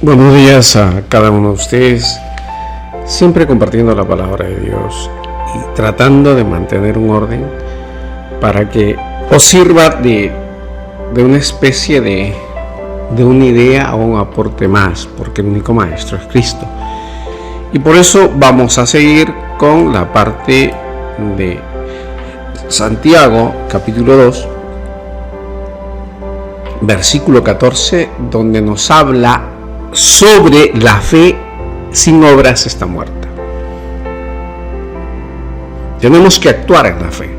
Buenos días a cada uno de ustedes, siempre compartiendo la palabra de Dios y tratando de mantener un orden para que os sirva de una especie de una idea o un aporte más, porque el único maestro es Cristo. Y por eso vamos a seguir con la parte de Santiago, capítulo 2, versículo 14, donde nos habla sobre la fe sin obras está muerta. Tenemos que actuar en la fe.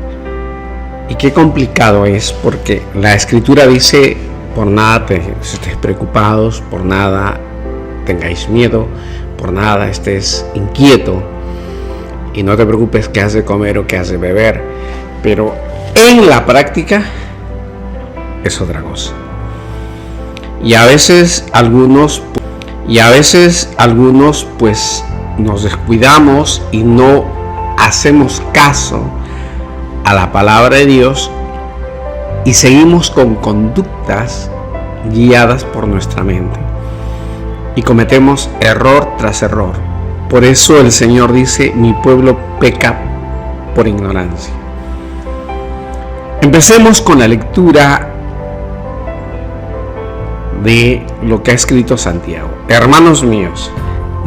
Y qué complicado es, porque la Escritura dice: por nada estéis preocupados, por nada tengáis miedo, por nada estés inquieto, y no te preocupes qué has de comer o qué has de beber. Pero en la práctica es otra cosa. Y a veces algunos pues nos descuidamos y no hacemos caso a la palabra de Dios y seguimos con conductas guiadas por nuestra mente y cometemos error tras error. Por eso el Señor dice: mi pueblo peca por ignorancia. Empecemos con la lectura de lo que ha escrito Santiago. Hermanos míos,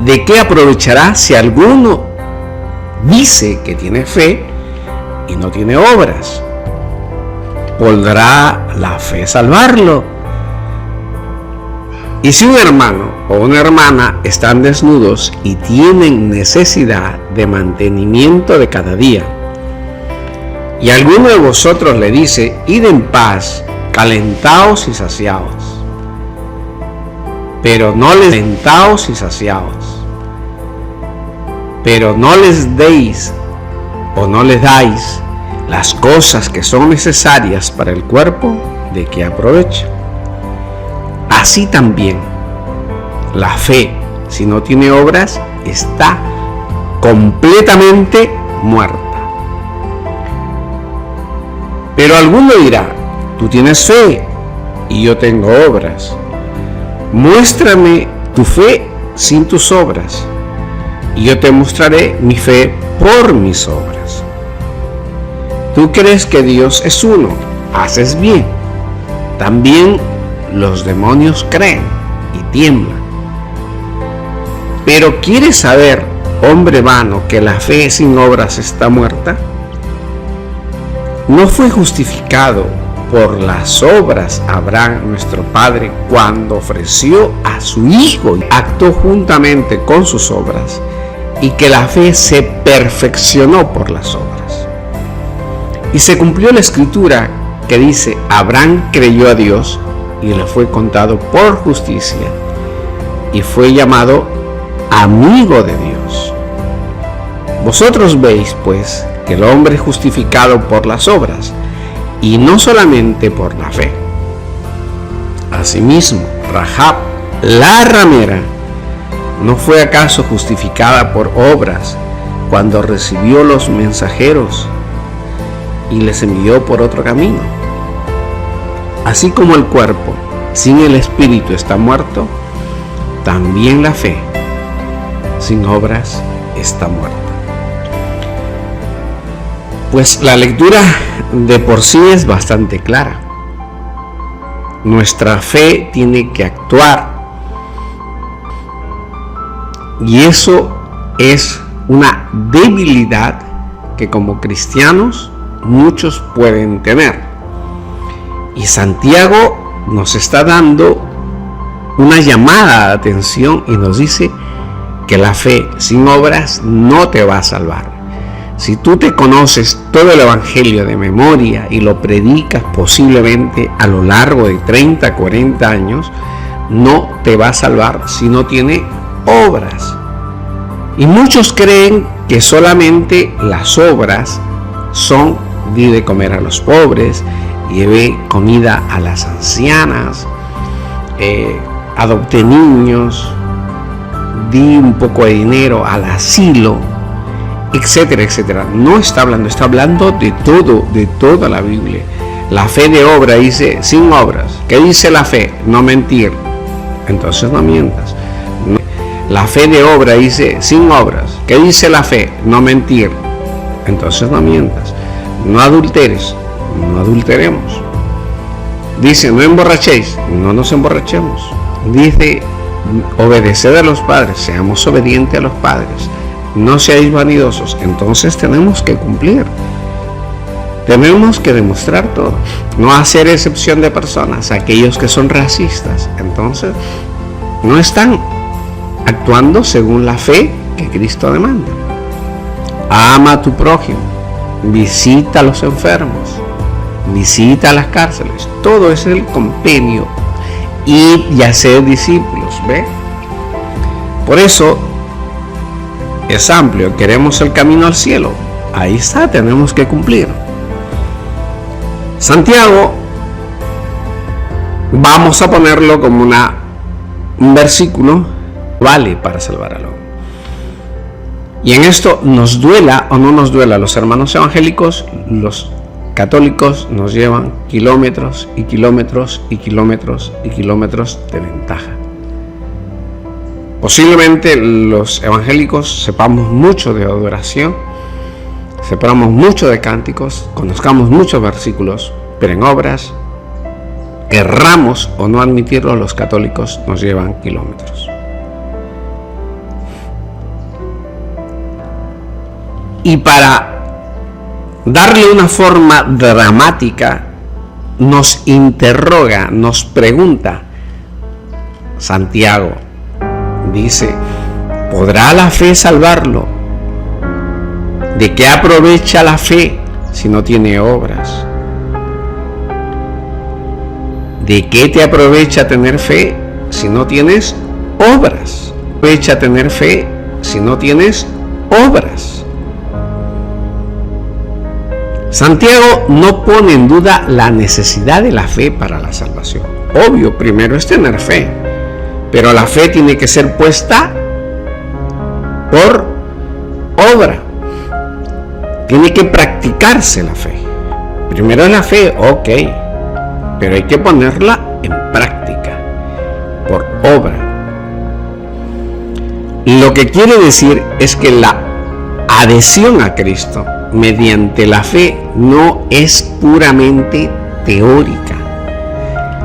¿de qué aprovechará si alguno dice que tiene fe y no tiene obras? ¿Podrá la fe salvarlo? Y si un hermano o una hermana están desnudos y tienen necesidad de mantenimiento de cada día, y alguno de vosotros le dice: id en paz, calentaos y saciaos, pero no les deis o no les dais las cosas que son necesarias para el cuerpo, ¿de qué aprovecha? Así también la fe, si no tiene obras, está completamente muerta. Pero alguno dirá: tú tienes fe y yo tengo obras. Muéstrame tu fe sin tus obras, y yo te mostraré mi fe por mis obras. Tú crees que Dios es uno, haces bien. También los demonios creen y tiemblan. Pero ¿quieres saber, hombre vano, que la fe sin obras está muerta? ¿No fue justificado por las obras Abraham, nuestro padre, cuando ofreció a su hijo y actuó juntamente con sus obras, y que la fe se perfeccionó por las obras? Y se cumplió la escritura que dice: Abraham creyó a Dios y le fue contado por justicia, y fue llamado amigo de Dios. Vosotros veis, pues, que el hombre es justificado por las obras, y no solamente por la fe. Asimismo, Rahab, la ramera, ¿no fue acaso justificada por obras cuando recibió los mensajeros y les envió por otro camino? Así como el cuerpo sin el espíritu está muerto, también la fe sin obras está muerta. Pues la lectura de por sí es bastante clara. Nuestra fe tiene que actuar, y eso es una debilidad que como cristianos muchos pueden tener. Y Santiago nos está dando una llamada de atención y nos dice que la fe sin obras no te va a salvar. Si tú te conoces todo el evangelio de memoria y lo predicas posiblemente a lo largo de 30, 40 años, no te va a salvar si no tiene obras. Y muchos creen que solamente las obras son: di de comer a los pobres, lleve comida a las ancianas, adopte niños, di un poco de dinero al asilo, etcétera, etcétera. No está hablando de todo, de toda la Biblia. La fe de obra dice sin obras. ¿Qué dice la fe? No mentir. Entonces no mientas. La fe de obra dice sin obras. ¿Qué dice la fe? No mentir. Entonces no mientas. No adulteres. No adulteremos. Dice no emborrachéis. No nos emborrachemos. Dice obedeced a los padres. Seamos obedientes a los padres. No seáis vanidosos. Entonces tenemos que cumplir. Tenemos que demostrar todo. No hacer excepción de personas. Aquellos que son racistas. Entonces no están actuando según la fe que Cristo demanda. Ama a tu prójimo, visita a los enfermos, visita a las cárceles. Todo es el compendio y hacer discípulos, ¿ve? Por eso es amplio. Queremos el camino al cielo. Ahí está, tenemos que cumplir. Santiago, vamos a ponerlo como un versículo, vale para salvar al hombre. Y en esto nos duela o no nos duela, los hermanos evangélicos, los católicos nos llevan kilómetros y kilómetros y kilómetros y kilómetros de ventaja. Posiblemente los evangélicos sepamos mucho de adoración, sepamos mucho de cánticos, conozcamos muchos versículos, pero en obras, querramos o no admitirlo, los católicos nos llevan kilómetros. Y para darle una forma dramática, nos interroga, nos pregunta Santiago. Dice, ¿podrá la fe salvarlo? ¿De qué aprovecha la fe si no tiene obras? ¿De qué te aprovecha tener fe si no tienes obras? ¿Aprovecha tener fe si no tienes obras? Santiago no pone en duda la necesidad de la fe para la salvación. Obvio, primero es tener fe, pero la fe tiene que ser puesta por obra. Tiene que practicarse la fe. Primero es la fe, ok, pero hay que ponerla en práctica, por obra. Lo que quiere decir es que la adhesión a Cristo mediante la fe no es puramente teórica.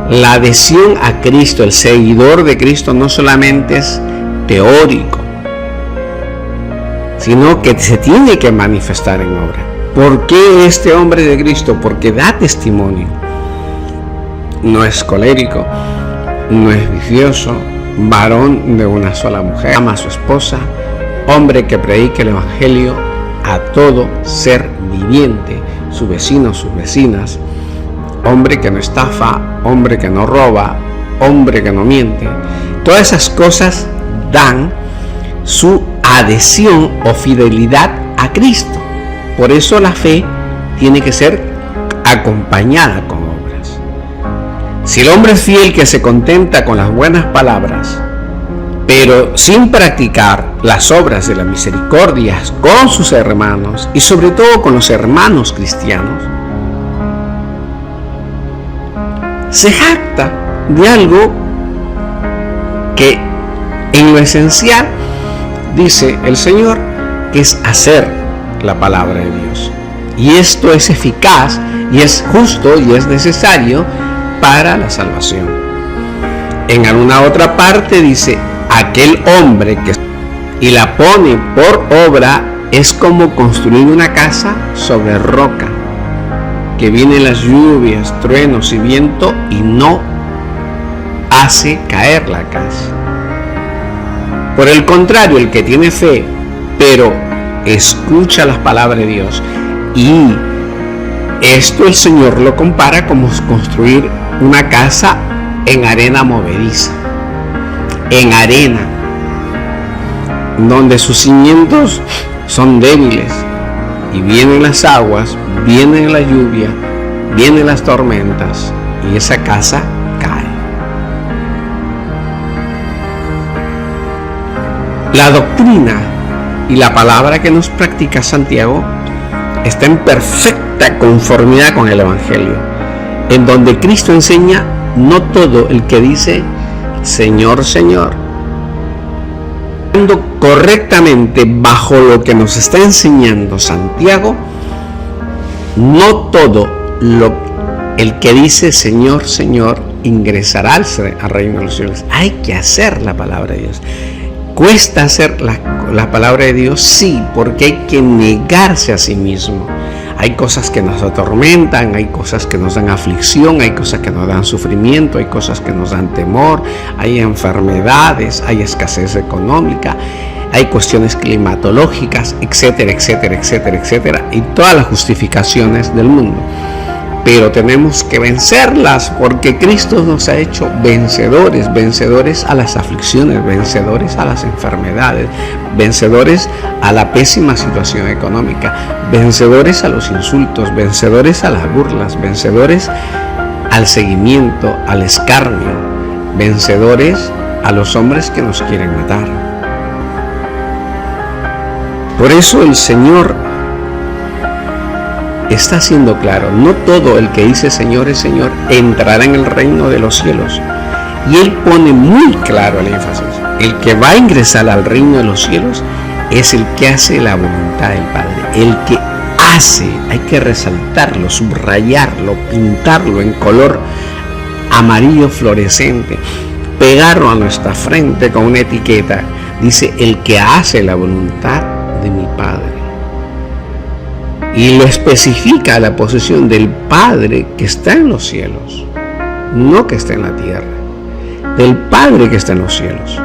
La adhesión a Cristo, el seguidor de Cristo, no solamente es teórico, sino que se tiene que manifestar en obra. ¿Por qué este hombre de Cristo? Porque da testimonio. No es colérico, no es vicioso, varón de una sola mujer, ama a su esposa, hombre que predica el evangelio a todo ser viviente, su vecino, sus vecinas, hombre que no estafa, hombre que no roba, hombre que no miente. Todas esas cosas dan su adhesión o fidelidad a Cristo. Por eso la fe tiene que ser acompañada con obras. Si el hombre es fiel que se contenta con las buenas palabras, pero sin practicar las obras de la misericordia con sus hermanos y sobre todo con los hermanos cristianos, se jacta de algo que en lo esencial, dice el Señor, que es hacer la palabra de Dios. Y esto es eficaz y es justo y es necesario para la salvación. En alguna otra parte dice, aquel hombre que y la pone por obra es como construir una casa sobre roca, que vienen las lluvias, truenos y viento y no hace caer la casa. Por el contrario, el que tiene fe, pero escucha las palabras de Dios, y esto el Señor lo compara como construir una casa en arena movediza, en arena, donde sus cimientos son débiles, y vienen las aguas, viene la lluvia, vienen las tormentas, y esa casa cae. La doctrina y la palabra que nos practica Santiago está en perfecta conformidad con el Evangelio, en donde Cristo enseña: no todo el que dice Señor, Señor correctamente bajo lo que nos está enseñando Santiago, no todo el que dice Señor, Señor, ingresará al reino de los cielos. Hay que hacer la palabra de Dios. ¿Cuesta hacer la palabra de Dios? Sí, porque hay que negarse a sí mismo. Hay cosas que nos atormentan, hay cosas que nos dan aflicción, hay cosas que nos dan sufrimiento, hay cosas que nos dan temor, hay enfermedades, hay escasez económica, hay cuestiones climatológicas, etcétera, etcétera, etcétera, etcétera, y todas las justificaciones del mundo. Pero tenemos que vencerlas, porque Cristo nos ha hecho vencedores, vencedores a las aflicciones, vencedores a las enfermedades, vencedores a la pésima situación económica, vencedores a los insultos, vencedores a las burlas, vencedores al seguimiento, al escarnio, vencedores a los hombres que nos quieren matar. Por eso el Señor está siendo claro: no todo el que dice Señor es Señor entrará en el reino de los cielos. Y Él pone muy claro el énfasis: el que va a ingresar al reino de los cielos es el que hace la voluntad del Padre. El que hace, hay que resaltarlo, subrayarlo, pintarlo en color amarillo fluorescente, pegarlo a nuestra frente con una etiqueta. Dice: el que hace la voluntad de mi Padre. Y lo especifica la posición del Padre que está en los cielos, no que está en la tierra, del Padre que está en los cielos.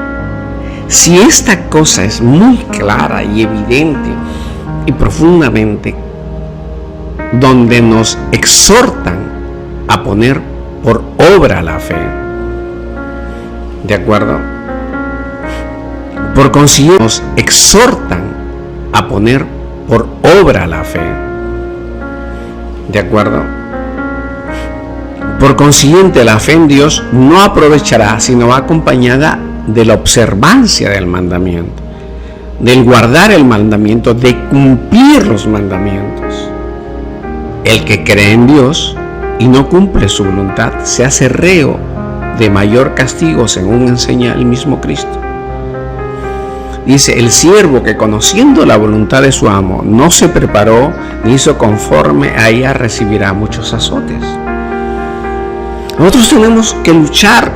Si esta cosa es muy clara y evidente y profundamente, donde nos exhortan a poner por obra la fe, ¿de acuerdo? Por consiguiente, nos exhortan a poner por obra la fe, ¿de acuerdo? Por consiguiente, la fe en Dios no aprovechará, sino va acompañada de la observancia del mandamiento, del guardar el mandamiento, de cumplir los mandamientos. El que cree en Dios y no cumple su voluntad se hace reo de mayor castigo, según enseña el mismo Cristo. Dice: el siervo que, conociendo la voluntad de su amo, no se preparó ni hizo conforme a ella, recibirá muchos azotes. Nosotros tenemos que luchar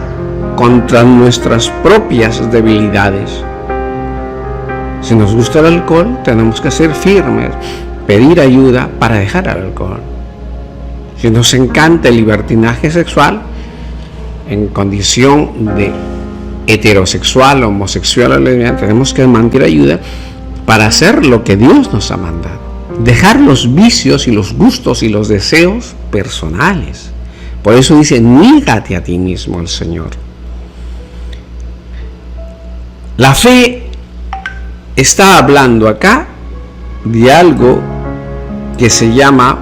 contra nuestras propias debilidades. Si nos gusta el alcohol, tenemos que ser firmes, pedir ayuda para dejar el alcohol. Si nos encanta el libertinaje sexual, en condición de heterosexual, homosexual o lesbiana, tenemos que mantener ayuda para hacer lo que Dios nos ha mandado. Dejar los vicios y los gustos y los deseos personales. Por eso dice: niégate a ti mismo el Señor. La fe está hablando acá de algo que se llama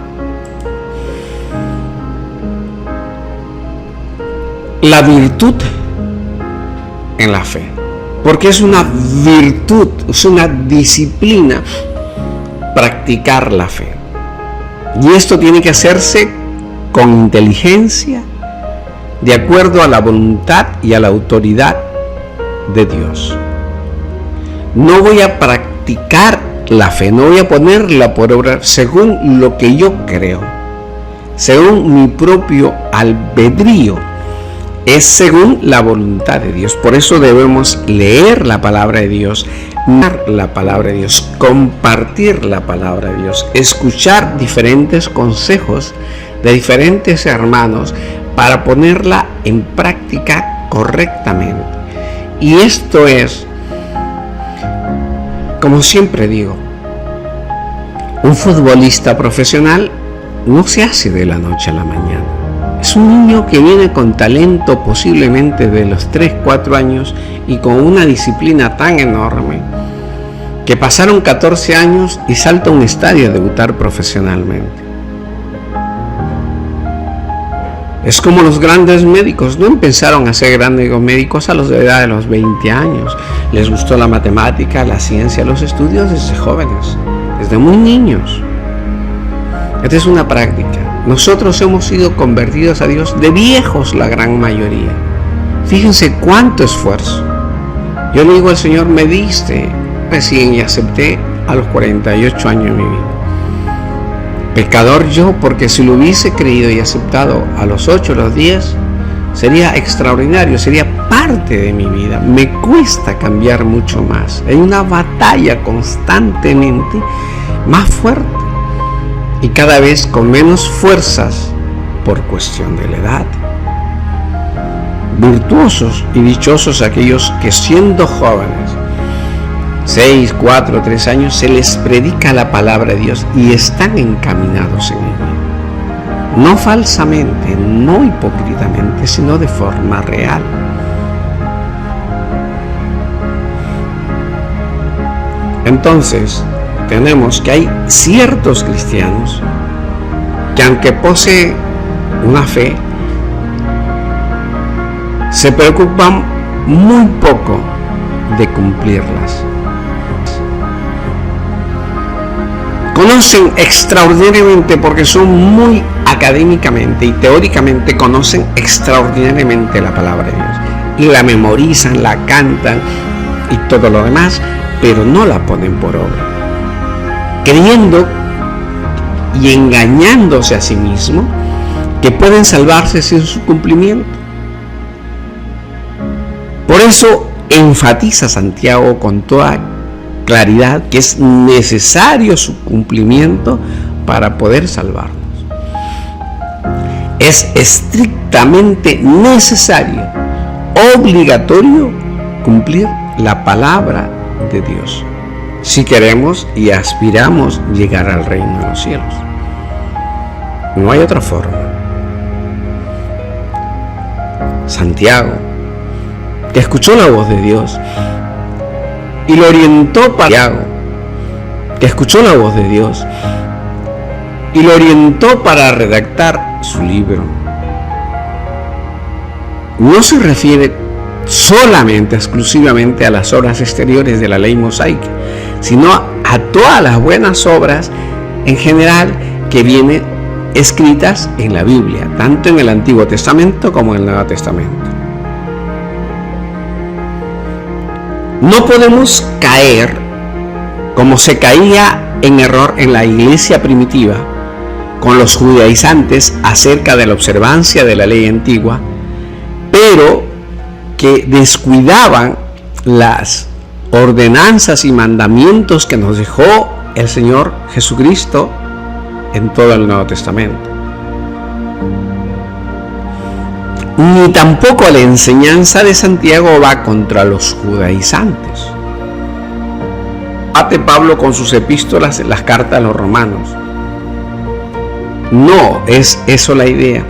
la virtud en la fe, porque es una virtud, es una disciplina practicar la fe, y esto tiene que hacerse con inteligencia, de acuerdo a la voluntad y a la autoridad de Dios. No voy a practicar la fe, no voy a ponerla por obra según lo que yo creo, según mi propio albedrío. Es según la voluntad de Dios. Por eso debemos leer la palabra de Dios, amar la palabra de Dios, compartir la palabra de Dios, escuchar diferentes consejos de diferentes hermanos para ponerla en práctica correctamente. Y esto es, como siempre digo, un futbolista profesional no se hace de la noche a la mañana. Es un niño que viene con talento posiblemente de los 3-4 años y con una disciplina tan enorme que pasaron 14 años y salta a un estadio a debutar profesionalmente. Es como los grandes médicos, no empezaron a ser grandes médicos a la edad de los 20 años. Les gustó la matemática, la ciencia, los estudios desde jóvenes, desde muy niños. Esta es una práctica. Nosotros hemos sido convertidos a Dios de viejos, la gran mayoría. Fíjense cuánto esfuerzo, Yo le digo al Señor, me diste recién y acepté a los 48 años de mi vida. Pecador yo, porque si lo hubiese creído y aceptado a los 8 o los 10, sería extraordinario, sería parte de mi vida. Me cuesta cambiar mucho más. Hay una batalla constantemente más fuerte y cada vez con menos fuerzas por cuestión de la edad. Virtuosos y dichosos aquellos que siendo jóvenes, 6, 4, 3 años, se les predica la palabra de Dios y están encaminados en ella. No falsamente, no hipócritamente, sino de forma real. Entonces, tenemos que hay ciertos cristianos que aunque poseen una fe, se preocupan muy poco de cumplirlas. Conocen extraordinariamente porque son muy académicamente y teóricamente conocen extraordinariamente la palabra de Dios y la memorizan, la cantan y todo lo demás, pero no la ponen por obra, creyendo y engañándose a sí mismos que pueden salvarse sin su cumplimiento. Por eso enfatiza Santiago con toda claridad que es necesario su cumplimiento para poder salvarnos. Es estrictamente necesario, obligatorio, cumplir la palabra de Dios si queremos y aspiramos llegar al reino de los cielos. No hay otra forma. Santiago, que escuchó la voz de Dios y lo orientó para Santiago, que escuchó la voz de Dios y lo orientó para redactar su libro, no se refiere solamente, exclusivamente a las obras exteriores de la ley mosaica, sino a todas las buenas obras en general que vienen escritas en la Biblia, tanto en el Antiguo Testamento como en el Nuevo Testamento. No podemos caer como se caía en error en la iglesia primitiva con los judaizantes acerca de la observancia de la ley antigua, pero que descuidaban las ordenanzas y mandamientos que nos dejó el Señor Jesucristo en todo el Nuevo Testamento. Ni tampoco la enseñanza de Santiago va contra los judaizantes. Ate Pablo con sus epístolas, las cartas a los romanos. No es eso la idea.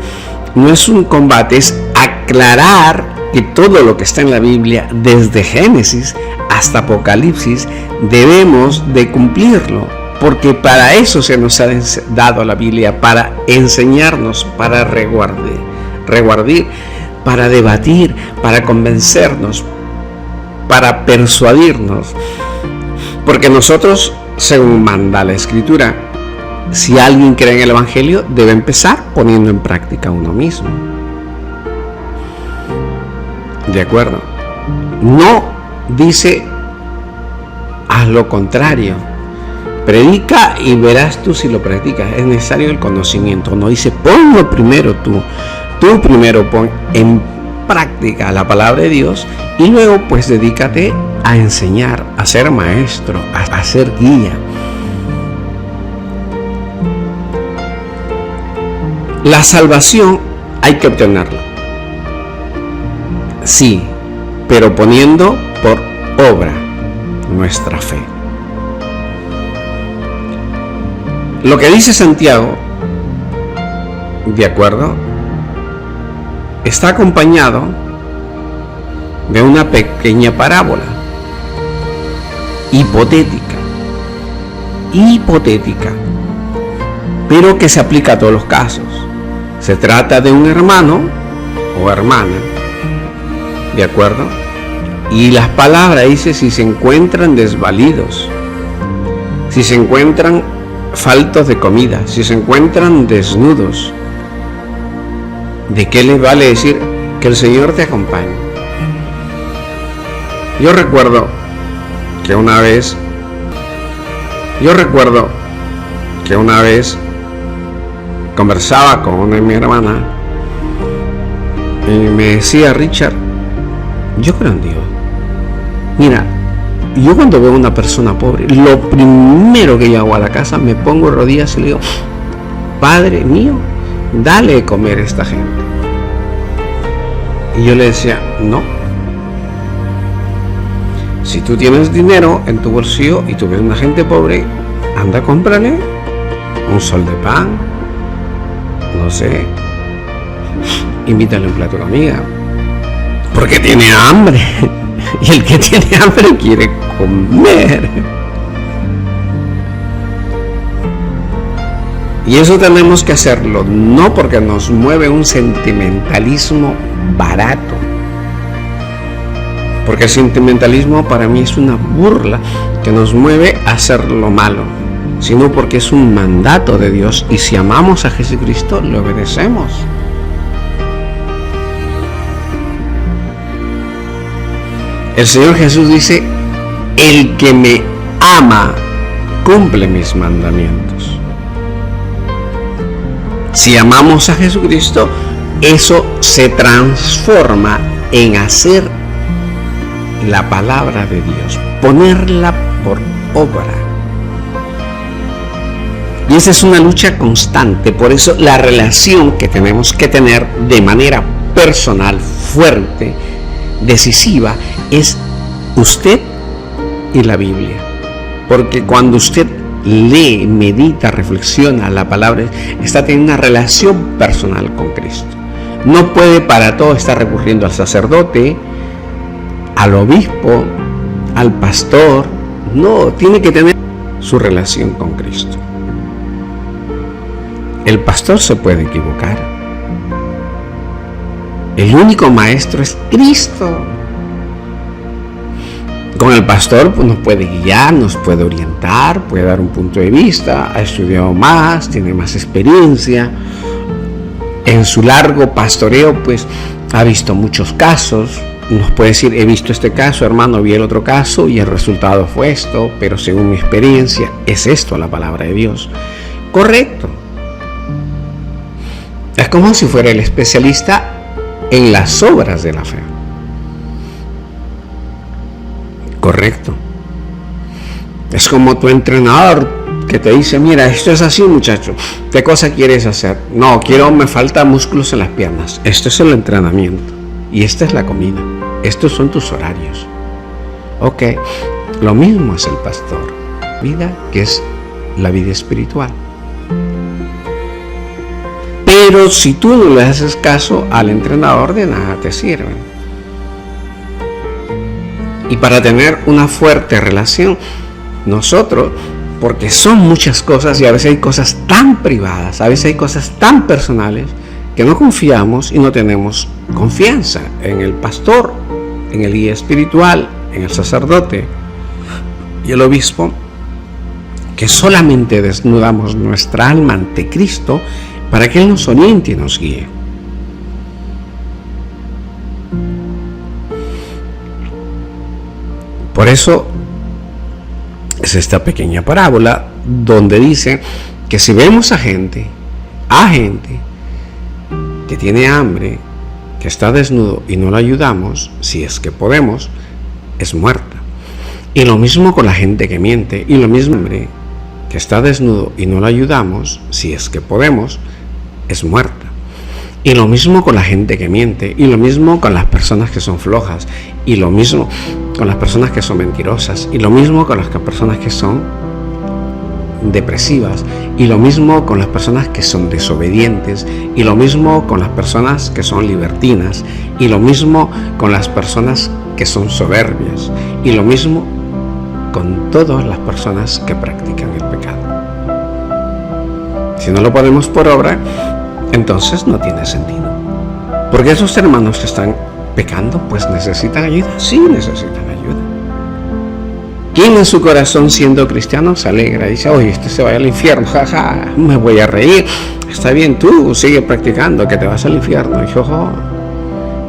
No es un combate, es aclarar que todo lo que está en la Biblia, desde Génesis hasta Apocalipsis, debemos de cumplirlo, porque para eso se nos ha dado la Biblia, para enseñarnos, para reguardir, para debatir, para convencernos, para persuadirnos, porque nosotros, según manda la Escritura, si alguien cree en el Evangelio, debe empezar poniendo en práctica uno mismo. ¿De acuerdo? No dice haz lo contrario. Predica y verás tú si lo practicas. Es necesario el conocimiento. No dice ponlo primero tú. Tú primero pon en práctica la palabra de Dios y luego pues dedícate a enseñar, a ser maestro, a ser guía. La salvación hay que obtenerla. Sí, pero poniendo por obra nuestra fe. Lo que dice Santiago, ¿de acuerdo?, está acompañado de una pequeña parábola hipotética, pero que se aplica a todos los casos. Se trata de un hermano o hermana, ¿de acuerdo? Y las palabras dice si se encuentran desvalidos, si se encuentran faltos de comida, si se encuentran desnudos, ¿de qué les vale decir que el Señor te acompañe? Yo recuerdo que una vez conversaba con una de mis hermanas y me decía: Richard, yo creo en Dios. Mira, yo cuando veo a una persona pobre, lo primero que yo hago a la casa, me pongo de rodillas y le digo: Padre mío, dale de comer a esta gente. Y yo le decía: no. Si tú tienes dinero en tu bolsillo y tú ves a una gente pobre, anda, cómprale un sol de pan, no sé, invítale un plato de comida, porque tiene hambre. Y el que tiene hambre quiere comer. Y eso tenemos que hacerlo, no porque nos mueve un sentimentalismo barato, porque el sentimentalismo para mí es una burla que nos mueve a hacer lo malo, sino porque es un mandato de Dios, y si amamos a Jesucristo, le obedecemos. El Señor Jesús dice: el que me ama cumple mis mandamientos. Si amamos a Jesucristo, eso se transforma en hacer la palabra de Dios, ponerla por obra. Y esa es una lucha constante. Por eso la relación que tenemos que tener de manera personal, fuerte, decisiva, es usted y la Biblia. Porque cuando usted lee, medita, reflexiona la palabra, está teniendo una relación personal con Cristo. No puede para todo estar recurriendo al sacerdote, al obispo, al pastor. No, tiene que tener su relación con Cristo. El pastor se puede equivocar. El único maestro es Cristo. Con el pastor pues, nos puede guiar, nos puede orientar, puede dar un punto de vista, ha estudiado más, tiene más experiencia. En su largo pastoreo pues ha visto muchos casos. Nos puede decir: he visto este caso, hermano, vi el otro caso y el resultado fue esto, pero según mi experiencia es esto la palabra de Dios. Correcto. Es como si fuera el especialista en las obras de la fe. Correcto. Es como tu entrenador que te dice: mira, esto es así, muchacho, ¿qué cosa quieres hacer? No, me falta músculos en las piernas. Esto es el entrenamiento y esta es la comida, estos son tus horarios. Ok, lo mismo es el pastor, vida que es la vida espiritual. Pero si tú no le haces caso al entrenador, de nada te sirve. Y para tener una fuerte relación, nosotros, porque son muchas cosas y a veces hay cosas tan privadas, a veces hay cosas tan personales, que no confiamos y no tenemos confianza en el pastor, en el guía espiritual, en el sacerdote y el obispo, que solamente desnudamos nuestra alma ante Cristo para que Él nos oriente y nos guíe. Por eso es esta pequeña parábola donde dice que si vemos a gente que tiene hambre, que está desnudo y no la ayudamos, si es que podemos, es muerta. Y lo mismo con la gente que miente, y lo mismo que está desnudo y no la ayudamos, si es que podemos, es muerta. Y lo mismo con la gente que miente, y lo mismo con las personas que son flojas, y lo mismo con las personas que son mentirosas, y lo mismo con las personas que son depresivas, y lo mismo con las personas que son desobedientes, y lo mismo con las personas que son libertinas, y lo mismo con las personas que son soberbias, y lo mismo con todas las personas que practican el pecado. Si no lo ponemos por obra, entonces no tiene sentido. Porque esos hermanos que están pecando, pues necesitan ayuda. Sí, necesitan ayuda. ¿Quién en su corazón, siendo cristiano, se alegra y dice: oye, este se vaya al infierno, jaja, me voy a reír? Está bien, tú sigue practicando, que te vas al infierno. Y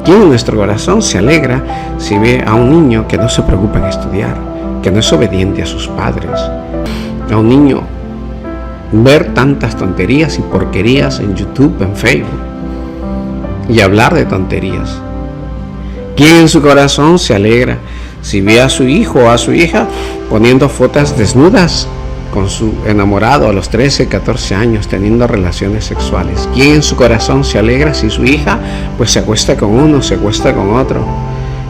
¿Quién en nuestro corazón se alegra si ve a un niño que no se preocupa en estudiar, que no es obediente a sus padres? A un niño ver tantas tonterías y porquerías en YouTube, en Facebook, y hablar de tonterías. ¿Quién en su corazón se alegra si ve a su hijo o a su hija poniendo fotos desnudas con su enamorado a los 13, 14 años, teniendo relaciones sexuales? ¿Quién en su corazón se alegra si su hija pues se acuesta con uno, se acuesta con otro?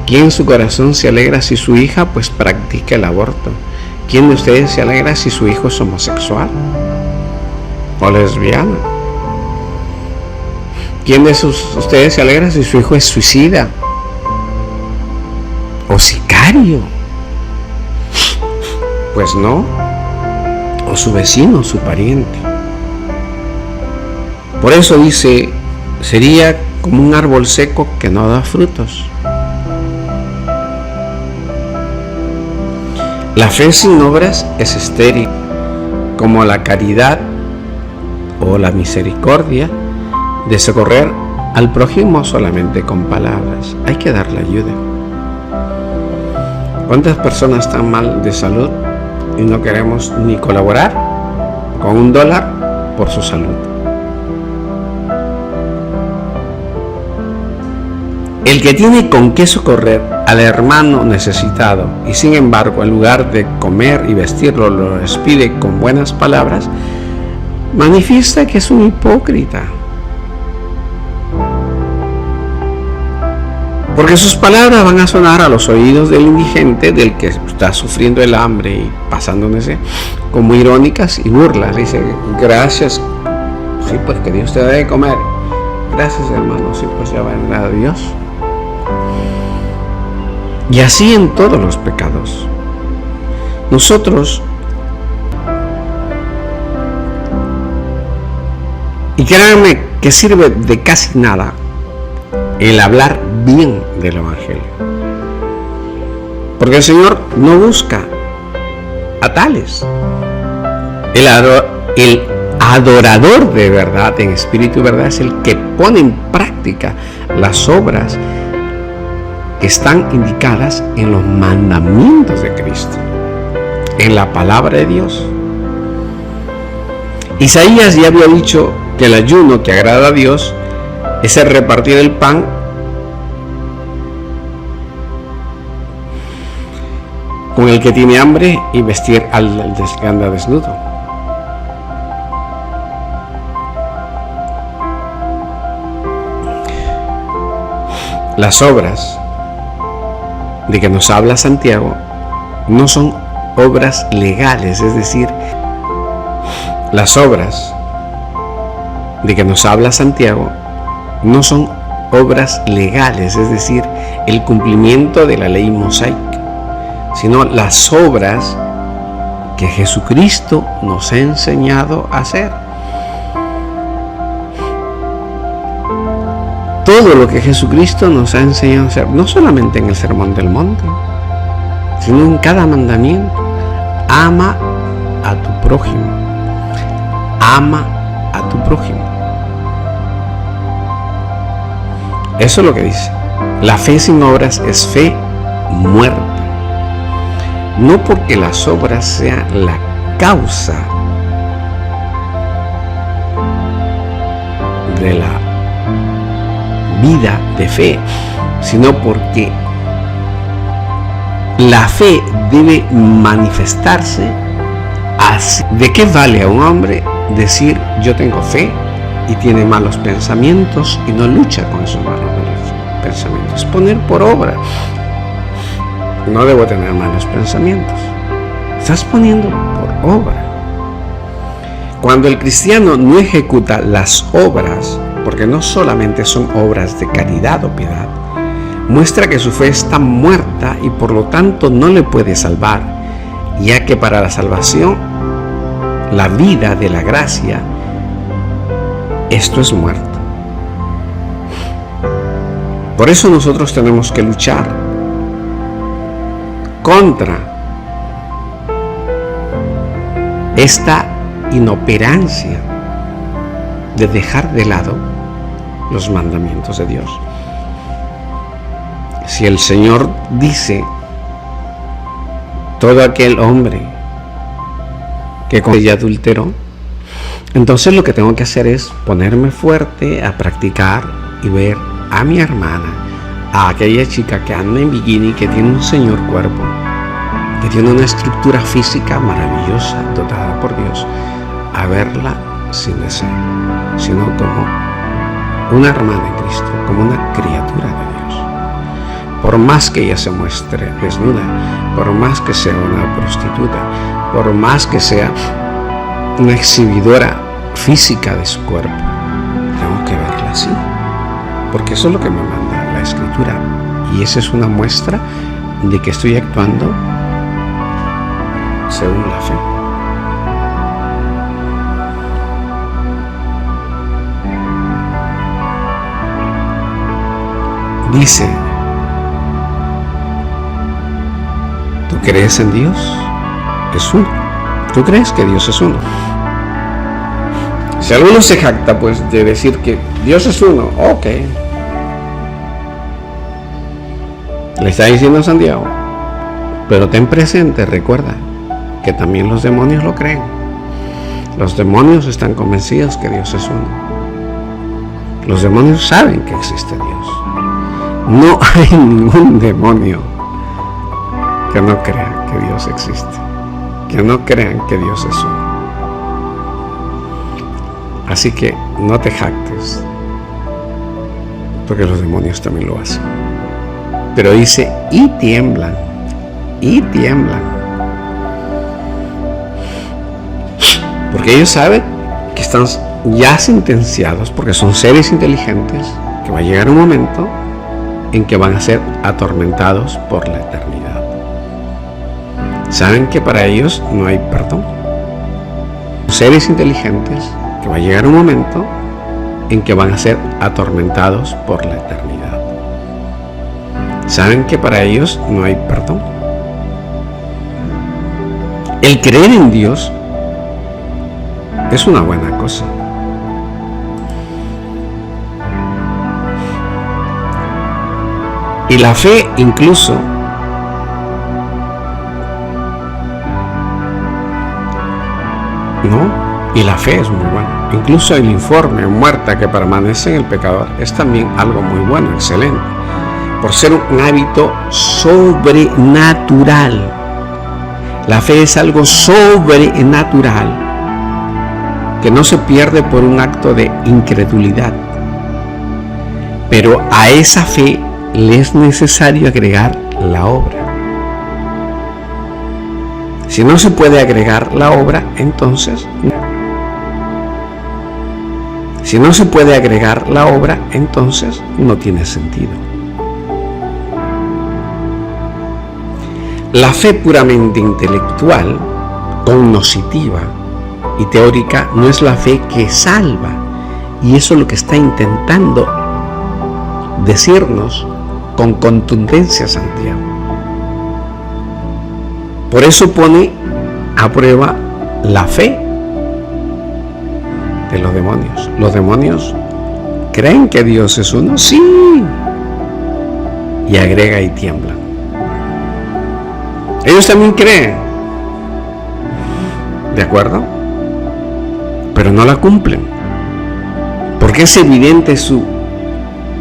¿Quién en su corazón se alegra si su hija pues practica el aborto? ¿Quién de ustedes se alegra si su hijo es homosexual o lesbiana? ¿Quién de ustedes se alegra si su hijo es suicida o sicario? Pues no. O su vecino, su pariente. Por eso dice, sería como un árbol seco que no da frutos. La fe sin obras es estéril, como la caridad o la misericordia de socorrer al prójimo solamente con palabras. Hay que darle ayuda. ¿Cuántas personas están mal de salud y no queremos ni colaborar con $1 por su salud? El que tiene con qué socorrer al hermano necesitado y sin embargo en lugar de comer y vestirlo lo despide con buenas palabras, manifiesta que es un hipócrita. Porque sus palabras van a sonar a los oídos del indigente, del que está sufriendo el hambre y pasándose, como irónicas y burlas. Dice, gracias, sí, pues que Dios te dé de comer. Gracias, hermano, sí, pues ya vendrá Dios. Y así en todos los pecados. Nosotros, y créanme que sirve de casi nada el hablar bien del Evangelio, porque el Señor no busca a tales. El adorador de verdad, en espíritu y verdad, es el que pone en práctica las obras que están indicadas en los mandamientos de Cristo, en la palabra de Dios. Isaías ya había dicho que el ayuno que agrada a Dios es el repartir el pan con el que tiene hambre y vestir al que anda desnudo. Las obras de que nos habla Santiago no son obras legales, es decir, las obras de que nos habla Santiago no son obras legales, es decir, el cumplimiento de la ley mosaica, sino las obras que Jesucristo nos ha enseñado a hacer. Todo lo que Jesucristo nos ha enseñado a hacer, no solamente en el Sermón del Monte, sino en cada mandamiento. Ama a tu prójimo. Ama a tu prójimo. Eso es lo que dice. La fe sin obras es fe muerta. No porque las obras sean la causa de la vida de fe, sino porque la fe debe manifestarse así. ¿De qué vale a un hombre decir yo tengo fe y tiene malos pensamientos y no lucha con esos malos pensamientos? Poner por obra. No debo tener malos pensamientos. Estás poniendo por obra. Cuando el cristiano no ejecuta las obras, porque no solamente son obras de caridad o piedad, muestra que su fe está muerta y por lo tanto no le puede salvar, ya que para la salvación, la vida de la gracia, esto es muerto. Por eso nosotros tenemos que luchar contra esta inoperancia de dejar de lado los mandamientos de Dios. Si el Señor dice, todo aquel hombre que con ella adulteró, entonces lo que tengo que hacer es ponerme fuerte a practicar y ver a mi hermana, a aquella chica que anda en bikini, que tiene un señor cuerpo, que tiene una estructura física maravillosa, dotada por Dios, a verla sin deseo, sino como una hermana en Cristo, como una criatura de Dios. Por más que ella se muestre desnuda, por más que sea una prostituta, por más que sea una exhibidora física de su cuerpo, tengo que verla así, porque eso es lo que me manda la Escritura, y esa es una muestra de que estoy actuando según la fe. Dice, ¿tú crees en Dios? Es uno. ¿Tú crees que Dios es uno? Si alguno se jacta pues de decir que Dios es uno, ok. Le está diciendo Santiago, pero ten presente, recuerda, que también los demonios lo creen. Los demonios están convencidos que Dios es uno. Los demonios saben que existe Dios. No hay ningún demonio que no crea que Dios existe, que no crean que Dios es uno. Así que no te jactes, porque los demonios también lo hacen. Pero dice, y tiemblan, porque ellos saben que están ya sentenciados, porque son seres inteligentes, que va a llegar un momento en que van a ser atormentados por la eternidad. Saben que para ellos no hay perdón. Seres inteligentes, que va a llegar un momento en que van a ser atormentados por la eternidad. Saben que para ellos no hay perdón. El creer en Dios es una buena cosa. Y la fe incluso y la fe es muy buena. Incluso el informe muerta que permanece en el pecador es también algo muy bueno, excelente, por ser un hábito sobrenatural. La fe es algo sobrenatural que no se pierde por un acto de incredulidad, pero a esa fe le es necesario agregar la obra. Si no se puede agregar la obra, entonces no tiene sentido. La fe puramente intelectual, cognoscitiva y teórica no es la fe que salva, y eso es lo que está intentando decirnos con contundencia Santiago. Por eso pone a prueba la fe de los demonios. Los demonios creen que Dios es uno, sí, y agrega y tiemblan. Ellos también creen, ¿de acuerdo? Pero no la cumplen, porque es evidente su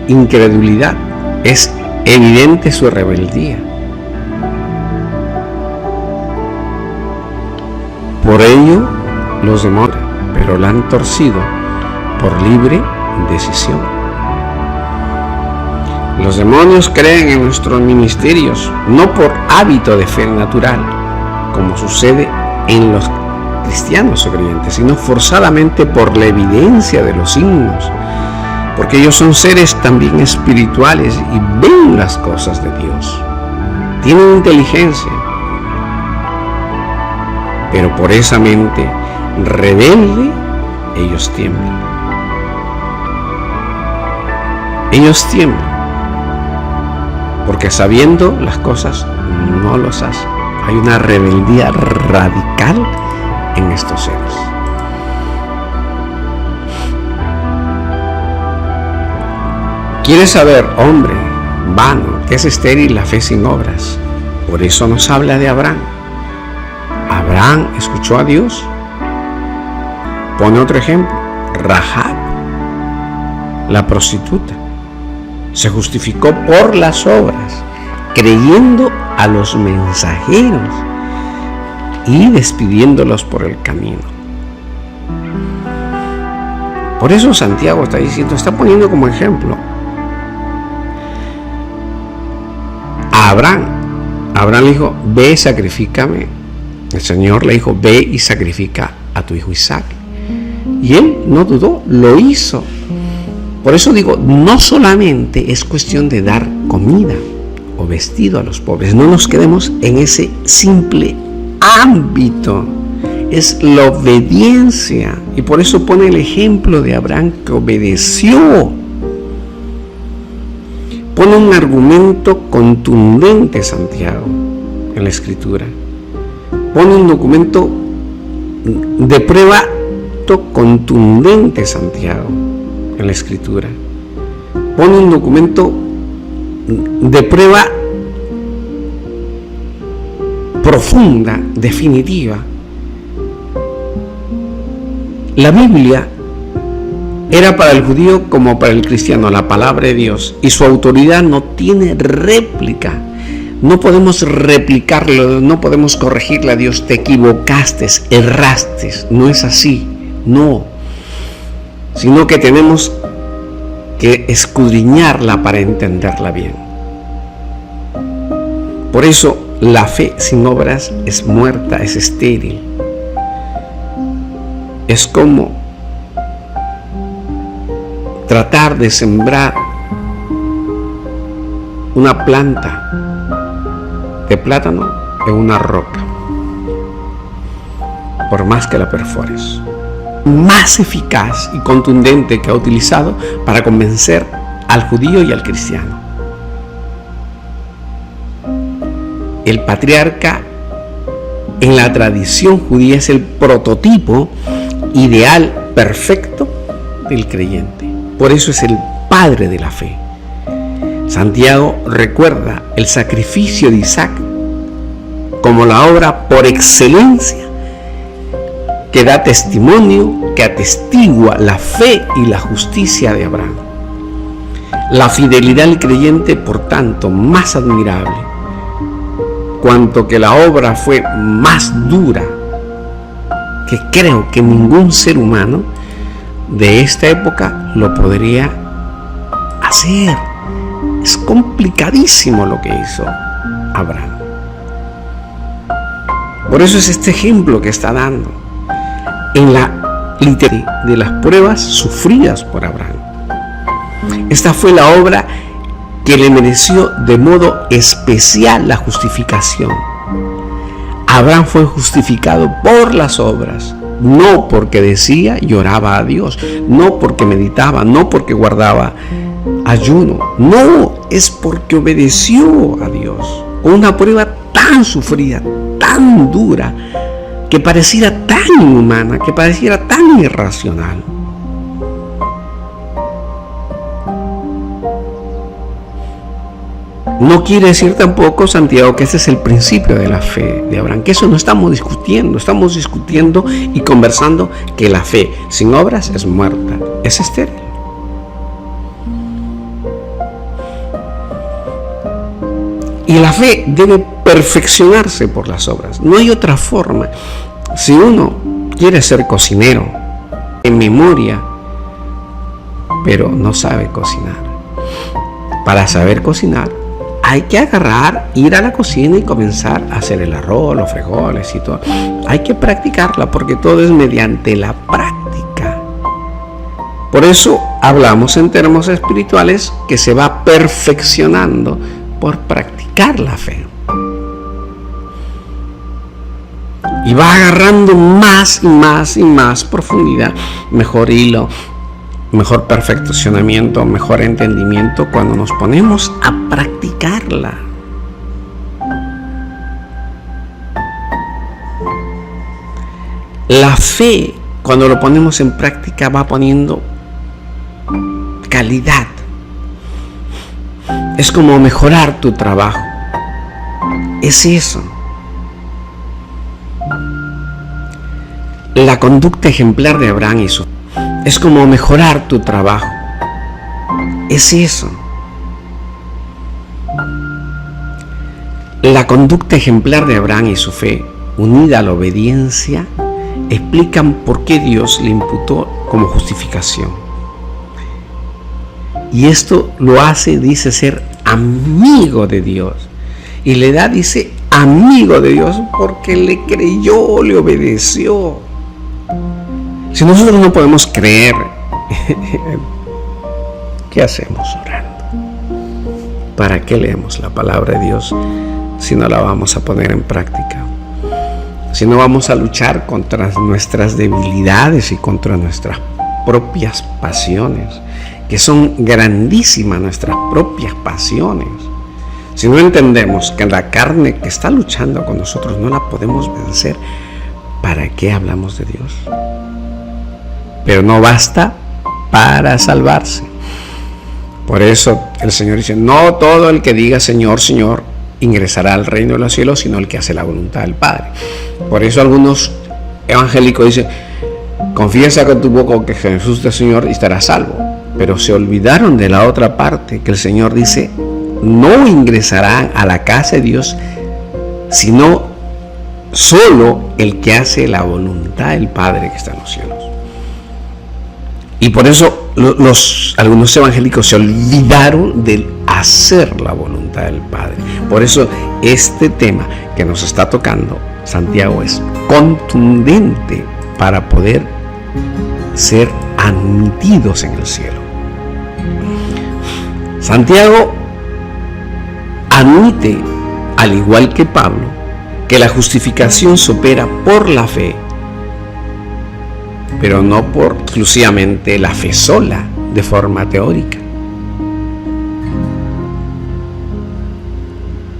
incredulidad, es evidente su rebeldía. Por ello los demonios, pero la han torcido por libre decisión. Los demonios creen en nuestros ministerios no por hábito de fe natural, como sucede en los cristianos o creyentes, sino forzadamente por la evidencia de los signos, porque ellos son seres también espirituales y ven las cosas de Dios, tienen inteligencia, pero por esa mente rebelde ellos tiemblan. Ellos tiemblan porque sabiendo las cosas no los hacen. Hay una rebeldía radical en estos seres. ¿Quieres saber, hombre, vano, que es estéril la fe sin obras. Por eso nos habla de Abraham. Abraham escuchó a Dios. Pone otro ejemplo, Rahab, la prostituta, se justificó por las obras, creyendo a los mensajeros y despidiéndolos por el camino. Por eso Santiago está diciendo, está poniendo como ejemplo a Abraham. Abraham le dijo, ve y sacrifícame. El Señor le dijo, ve y sacrifica a tu hijo Isaac. Y él no dudó, lo hizo. Por eso digo, no solamente es cuestión de dar comida o vestido a los pobres, no nos quedemos en ese simple ámbito, es la obediencia. Y por eso pone el ejemplo de Abraham que obedeció. Pone un argumento contundente Santiago en la Escritura. Pone un documento de prueba contundente Santiago en la Escritura. Pone un documento de prueba profunda, definitiva. La Biblia era para el judío como para el cristiano la palabra de Dios, y su autoridad no tiene réplica. No podemos replicarlo, no podemos corregirle a Dios, te equivocaste, erraste. No es así, no. Sino que tenemos que escudriñarla para entenderla bien. Por eso la fe sin obras es muerta, es estéril. Es como tratar de sembrar una planta de plátano en una roca, por más que la perfores. Más eficaz y contundente que ha utilizado para convencer al judío y al cristiano. El patriarca en la tradición judía es el prototipo ideal perfecto del creyente. Por eso es el padre de la fe. Santiago recuerda el sacrificio de Isaac como la obra por excelencia que da testimonio, que atestigua la fe y la justicia de Abraham. La fidelidad del creyente, por tanto, más admirable, cuanto que la obra fue más dura, que creo que ningún ser humano de esta época lo podría hacer. Es complicadísimo lo que hizo Abraham. Por eso es este ejemplo que está dando en la literatura de las pruebas sufridas por Abraham. Esta fue la obra que le mereció de modo especial la justificación. Abraham fue justificado por las obras, no porque decía y oraba a Dios, no porque meditaba, no porque guardaba ayuno, no, es porque obedeció a Dios. Una prueba tan sufrida, tan dura, que pareciera tan inhumana, que pareciera tan irracional. No quiere decir tampoco, Santiago, que ese es el principio de la fe de Abraham, que eso no estamos discutiendo y conversando que la fe sin obras es muerta, es estéril. Y la fe debe perfeccionarse por las obras. No hay otra forma. Si uno quiere ser cocinero, en memoria, pero no sabe cocinar, para saber cocinar, hay que ir a la cocina y comenzar a hacer el arroz, los frijoles y todo. Hay que practicarla porque todo es mediante la práctica. Por eso hablamos en términos espirituales que se va perfeccionando por practicar la fe. Y va agarrando más y más y más profundidad, mejor hilo, mejor perfeccionamiento, mejor entendimiento cuando nos ponemos a practicarla. La fe, cuando lo ponemos en práctica, va poniendo calidad. es como mejorar tu trabajo. Es eso. La conducta ejemplar de Abraham y su es como mejorar tu trabajo. Es eso. La conducta ejemplar de Abraham y su fe, unida a la obediencia, explican por qué Dios le imputó como justificación. Y esto lo hace, dice, ser amigo de Dios. Y le da, dice, amigo de Dios porque le creyó, le obedeció. Si nosotros no podemos creer, ¿qué hacemos orando? ¿Para qué leemos la palabra de Dios si no la vamos a poner en práctica? Si no vamos a luchar contra nuestras debilidades y contra nuestras propias pasiones, que son grandísimas nuestras propias pasiones. Si no entendemos que la carne que está luchando con nosotros no la podemos vencer, ¿para qué hablamos de Dios? Pero no basta para salvarse. Por eso el Señor dice, no todo el que diga Señor, Señor, ingresará al reino de los cielos, sino el que hace la voluntad del Padre. Por eso algunos evangélicos dicen, confiesa con tu boca que Jesús es el Señor y estarás salvo. Pero se olvidaron de la otra parte, que el Señor dice, no ingresarán a la casa de Dios, sino solo el que hace la voluntad del Padre que está en los cielos. Y por eso algunos evangélicos se olvidaron de hacer la voluntad del Padre. Por eso este tema que nos está tocando Santiago es contundente para poder ser admitidos en el cielo. Santiago admite, al igual que Pablo, que la justificación se opera por la fe, pero no por exclusivamente la fe sola, de forma teórica.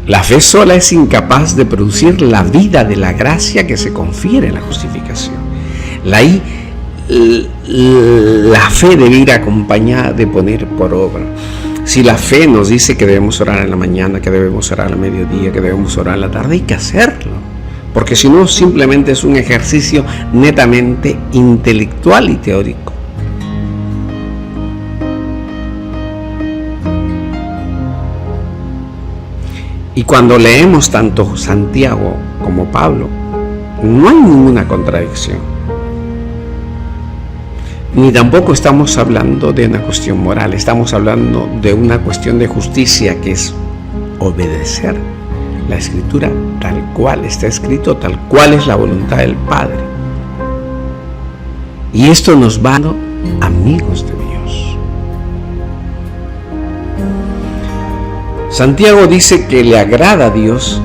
La fe sola es incapaz de producir la vida de la gracia que se confiere en la justificación. La fe debe ir acompañada de poner por obra. Si la fe nos dice que debemos orar en la mañana, que debemos orar al mediodía, que debemos orar en la tarde, hay que hacerlo. Porque si no, simplemente es un ejercicio netamente intelectual y teórico. Y cuando leemos tanto Santiago como Pablo, no hay ninguna contradicción. Ni tampoco estamos hablando de una cuestión moral, estamos hablando de una cuestión de justicia, que es obedecer la Escritura tal cual está escrito, tal cual es la voluntad del Padre. Y esto nos va dando amigos de Dios. Santiago dice que le agrada a Dios,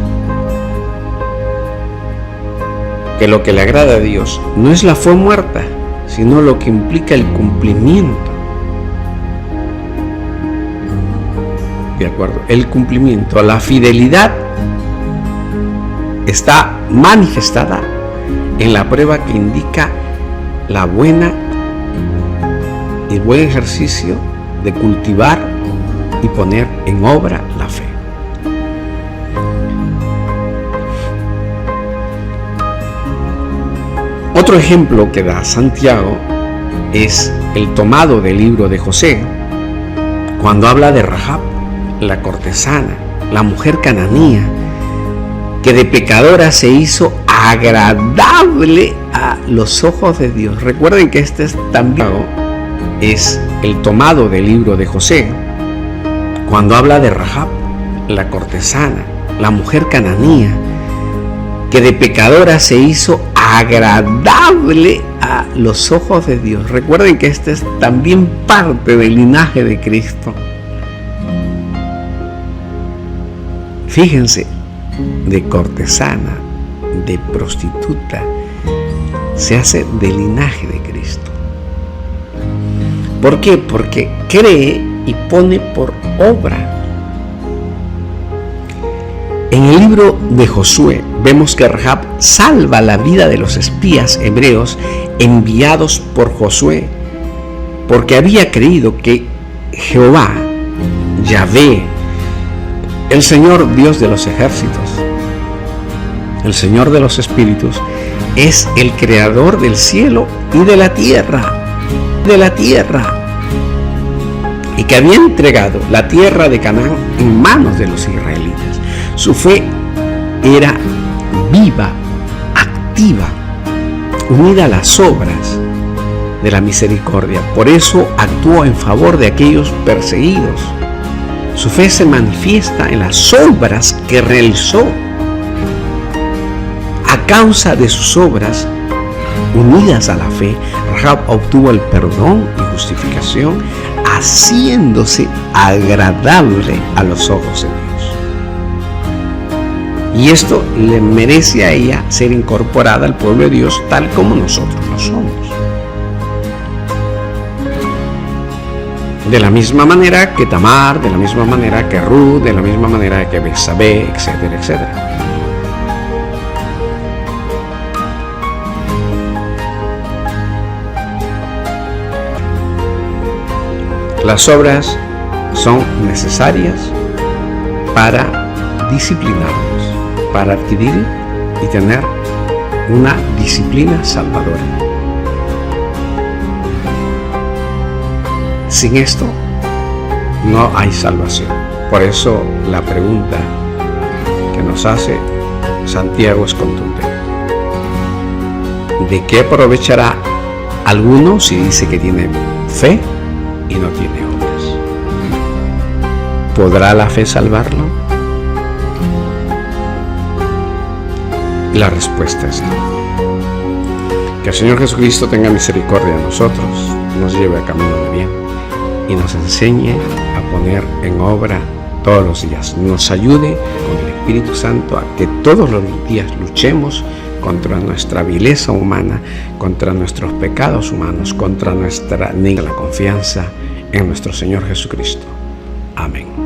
que lo que le agrada a Dios no es la fe muerta, sino lo que implica el cumplimiento. ¿De acuerdo? El cumplimiento, la fidelidad está manifestada en la prueba que indica la buena y buen ejercicio de cultivar y poner en obra la fe. Otro ejemplo que da Santiago es el tomado del libro de José, cuando habla de Rahab, la cortesana, la mujer cananea, que de pecadora se hizo agradable a los ojos de Dios. Recuerden que este también es el tomado del libro de José, cuando habla de Rahab, la cortesana, la mujer cananea, que de pecadora se hizo agradable a los ojos de Dios. Recuerden que este es también parte del linaje de Cristo. Fíjense, de cortesana, de prostituta, se hace del linaje de Cristo. ¿Por qué? Porque cree y pone por obra. En el libro de Josué vemos que Rahab salva la vida de los espías hebreos enviados por Josué, porque había creído que Jehová, Yahvé, El Señor Dios de los ejércitos, el Señor de los espíritus, es el creador del cielo y de la tierra, y que había entregado la tierra de Canaán en manos de los israelitas. Su fe era viva, activa, unida a las obras de la misericordia. Por eso actuó en favor de aquellos perseguidos. Su fe se manifiesta en las obras que realizó. A causa de sus obras unidas a la fe, Rahab obtuvo el perdón y justificación, haciéndose agradable a los ojos de Dios. Y esto le merece a ella ser incorporada al pueblo de Dios tal como nosotros lo somos. De la misma manera que Tamar, de la misma manera que Ruth, de la misma manera que Betsabé, etcétera, etcétera. Las obras son necesarias para disciplinarnos, para adquirir y tener una disciplina salvadora. Sin esto no hay salvación. Por eso la pregunta que nos hace Santiago es contundente. ¿De qué aprovechará alguno si dice que tiene fe y no tiene obras? ¿Podrá la fe salvarlo? Y la respuesta es no. Que el Señor Jesucristo tenga misericordia de nosotros, nos lleve a camino de bien y nos enseñe a poner en obra todos los días. Nos ayude con el Espíritu Santo a que todos los días luchemos contra nuestra vileza humana, contra nuestros pecados humanos, contra nuestra la confianza en nuestro Señor Jesucristo. Amén.